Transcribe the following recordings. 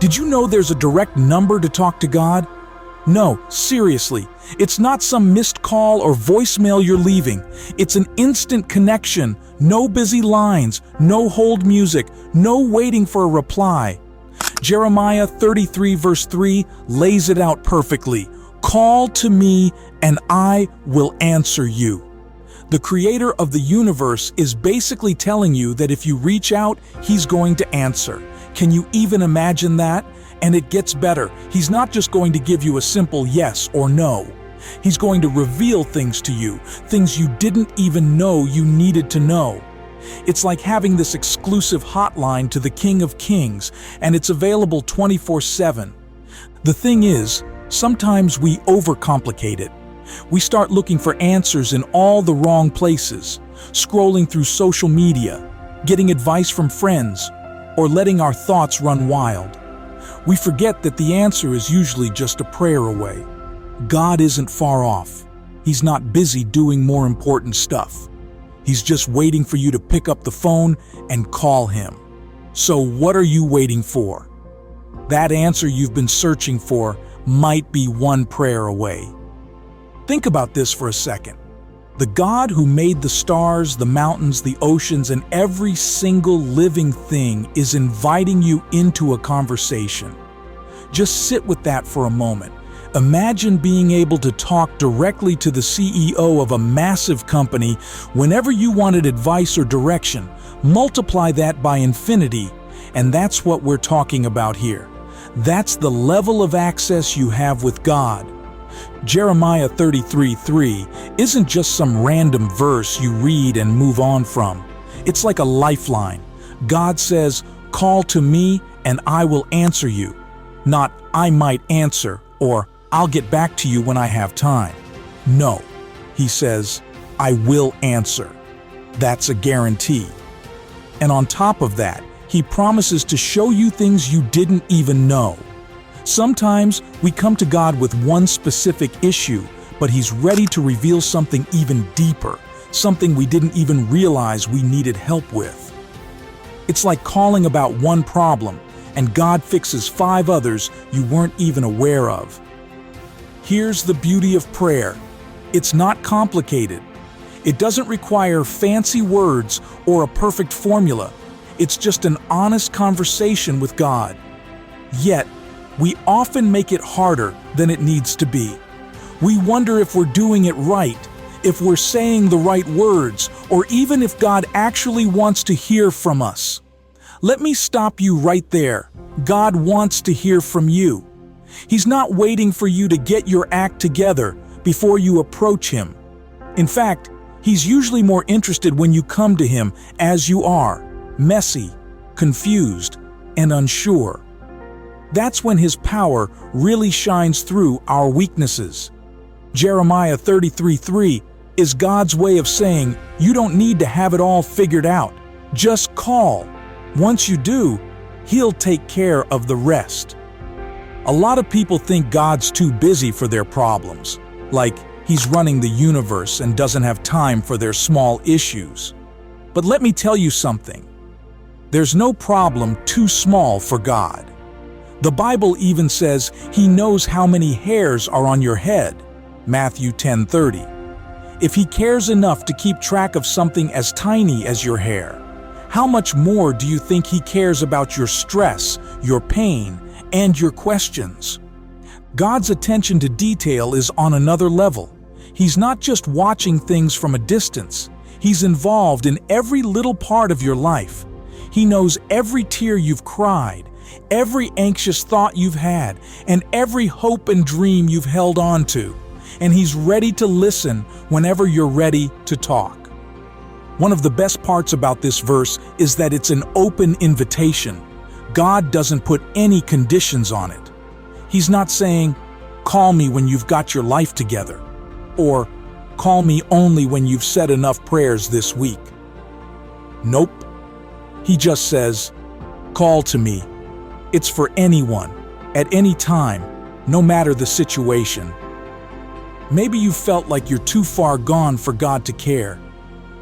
Did you know there's a direct number to talk to God? No, seriously, it's not some missed call or voicemail you're leaving. It's an instant connection, no busy lines, no hold music, no waiting for a reply. Jeremiah 33 verse 3 lays it out perfectly. Call to me and I will answer you. The creator of the universe is basically telling you that if you reach out, he's going to answer. Can you even imagine that? And it gets better. He's not just going to give you a simple yes or no. He's going to reveal things to you, things you didn't even know you needed to know. It's like having this exclusive hotline to the King of Kings, and it's available 24/7. The thing is, sometimes we overcomplicate it. We start looking for answers in all the wrong places, scrolling through social media, getting advice from friends, or letting our thoughts run wild. We forget that the answer is usually just a prayer away. God isn't far off. He's not busy doing more important stuff. He's just waiting for you to pick up the phone and call him. So what are you waiting for? That answer you've been searching for might be one prayer away. Think about this for a second. The God who made the stars, the mountains, the oceans, and every single living thing is inviting you into a conversation. Just sit with that for a moment. Imagine being able to talk directly to the CEO of a massive company whenever you wanted advice or direction. Multiply that by infinity, and that's what we're talking about here. That's the level of access you have with God. Jeremiah 33:3 isn't just some random verse you read and move on from. It's like a lifeline. God says, "Call to me and I will answer you." Not, "I might answer," or "I'll get back to you when I have time." No, he says, "I will answer." That's a guarantee. And on top of that, he promises to show you things you didn't even know. Sometimes we come to God with one specific issue, but he's ready to reveal something even deeper, something we didn't even realize we needed help with. It's like calling about one problem, and God fixes 5 others you weren't even aware of. Here's the beauty of prayer. It's not complicated. It doesn't require fancy words or a perfect formula. It's just an honest conversation with God. Yet, we often make it harder than it needs to be. We wonder if we're doing it right, if we're saying the right words, or even if God actually wants to hear from us. Let me stop you right there. God wants to hear from you. He's not waiting for you to get your act together before you approach him. In fact, he's usually more interested when you come to him as you are, messy, confused, and unsure. That's when his power really shines through our weaknesses. Jeremiah 33:3 is God's way of saying, you don't need to have it all figured out. Just call. Once you do, he'll take care of the rest. A lot of people think God's too busy for their problems, like he's running the universe and doesn't have time for their small issues. But let me tell you something. There's no problem too small for God. The Bible even says he knows how many hairs are on your head, Matthew 10:30. If he cares enough to keep track of something as tiny as your hair, how much more do you think he cares about your stress, your pain, and your questions? God's attention to detail is on another level. He's not just watching things from a distance. He's involved in every little part of your life. He knows every tear you've cried, every anxious thought you've had, and every hope and dream you've held on to. And he's ready to listen whenever you're ready to talk. One of the best parts about this verse is that it's an open invitation. God doesn't put any conditions on it. He's not saying, "Call me when you've got your life together," or "Call me only when you've said enough prayers this week." Nope. He just says, "Call to me." It's for anyone, at any time, no matter the situation. Maybe you felt like you're too far gone for God to care.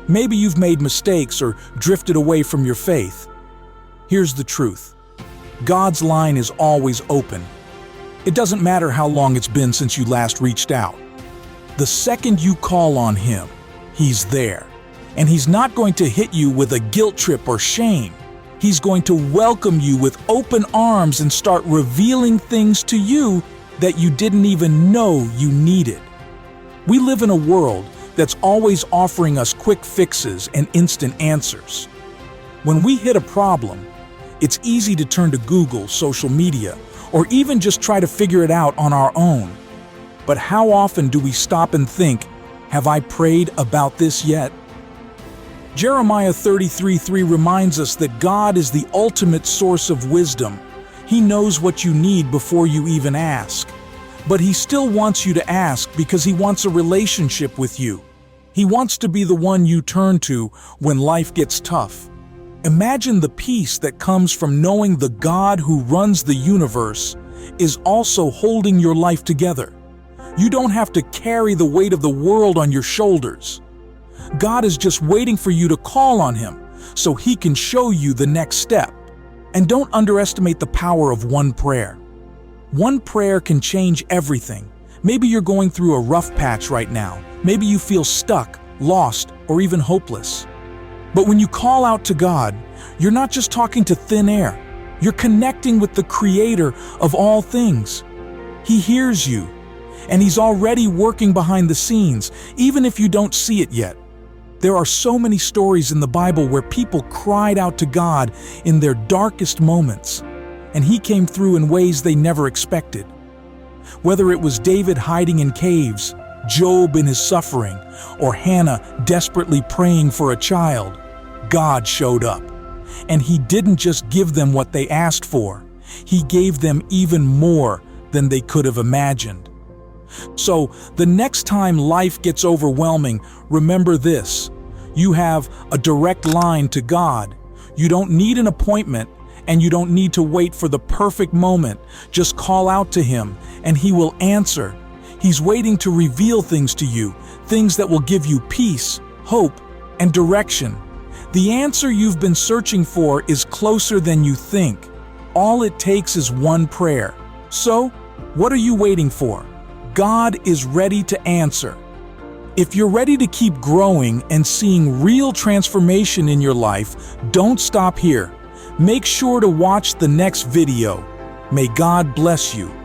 Maybe you've made mistakes or drifted away from your faith. Here's the truth. God's line is always open. It doesn't matter how long it's been since you last reached out. The second you call on Him, He's there. And He's not going to hit you with a guilt trip or shame. He's going to welcome you with open arms and start revealing things to you that you didn't even know you needed. We live in a world that's always offering us quick fixes and instant answers. When we hit a problem, it's easy to turn to Google, social media, or even just try to figure it out on our own. But how often do we stop and think, have I prayed about this yet? Jeremiah 33:3 reminds us that God is the ultimate source of wisdom. He knows what you need before you even ask. But He still wants you to ask because He wants a relationship with you. He wants to be the one you turn to when life gets tough. Imagine the peace that comes from knowing the God who runs the universe is also holding your life together. You don't have to carry the weight of the world on your shoulders. God is just waiting for you to call on Him so He can show you the next step. And don't underestimate the power of one prayer. One prayer can change everything. Maybe you're going through a rough patch right now. Maybe you feel stuck, lost, or even hopeless. But when you call out to God, you're not just talking to thin air. You're connecting with the Creator of all things. He hears you, and He's already working behind the scenes, even if you don't see it yet. There are so many stories in the Bible where people cried out to God in their darkest moments, and He came through in ways they never expected. Whether it was David hiding in caves, Job in his suffering, or Hannah desperately praying for a child, God showed up. And He didn't just give them what they asked for. He gave them even more than they could have imagined. So, the next time life gets overwhelming, remember this. You have a direct line to God. You don't need an appointment, and you don't need to wait for the perfect moment. Just call out to Him, and He will answer. He's waiting to reveal things to you, things that will give you peace, hope, and direction. The answer you've been searching for is closer than you think. All it takes is one prayer. So, what are you waiting for? God is ready to answer. If you're ready to keep growing and seeing real transformation in your life, don't stop here. Make sure to watch the next video. May God bless you.